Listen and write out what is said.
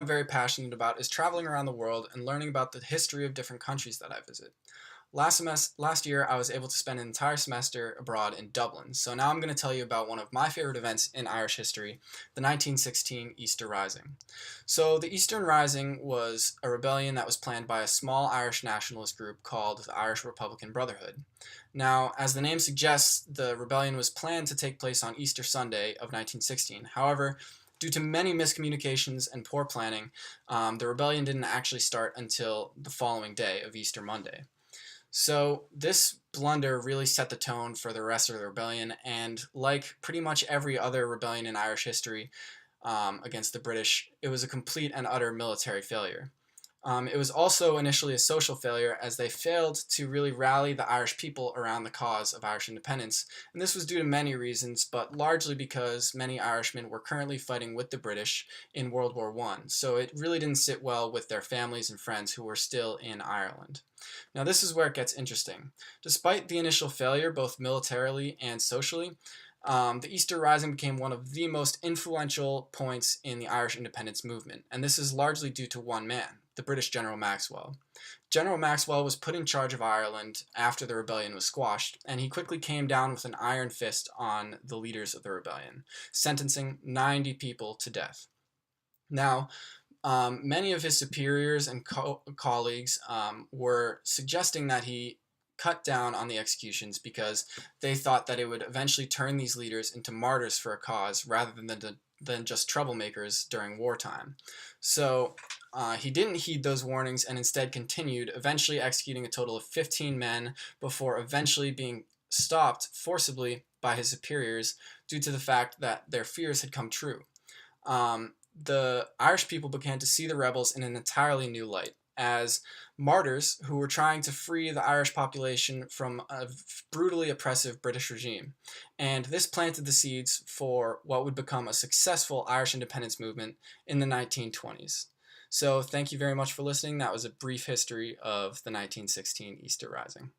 I'm very passionate about is traveling around the world and learning about the history of different countries that I visit. Last year, I was able to spend an entire semester abroad in Dublin. So now I'm going to tell you about one of my favorite events in Irish history, the 1916 Easter Rising. So the Eastern Rising was a rebellion that was planned by a small Irish nationalist group called the Irish Republican Brotherhood. Now, as the name suggests, the rebellion was planned to take place on Easter Sunday of 1916. However, due to many miscommunications and poor planning, the rebellion didn't actually start until the following day of Easter Monday. So this blunder really set the tone for the rest of the rebellion, and like pretty much every other rebellion in Irish history against the British, it was a complete and utter military failure. It was also initially a social failure as they failed to really rally the Irish people around the cause of Irish independence, and this was due to many reasons, but largely because many Irishmen were currently fighting with the British in World War I, so it really didn't sit well with their families and friends who were still in Ireland. Now this is where it gets interesting. Despite the initial failure, both militarily and socially, the Easter Rising became one of the most influential points in the Irish independence movement, and this is largely due to one man, the British General Maxwell. General Maxwell was put in charge of Ireland after the rebellion was squashed, and he quickly came down with an iron fist on the leaders of the rebellion, sentencing 90 people to death. Now, many of his superiors and colleagues were suggesting that he cut down on the executions because they thought that it would eventually turn these leaders into martyrs for a cause rather than just troublemakers during wartime. So he didn't heed those warnings and instead continued, eventually executing a total of 15 men before eventually being stopped forcibly by his superiors due to the fact that their fears had come true. The Irish people began to see the rebels in an entirely new light as martyrs who were trying to free the Irish population from a brutally oppressive British regime. And this planted the seeds for what would become a successful Irish independence movement in the 1920s. So thank you very much for listening. That was a brief history of the 1916 Easter Rising.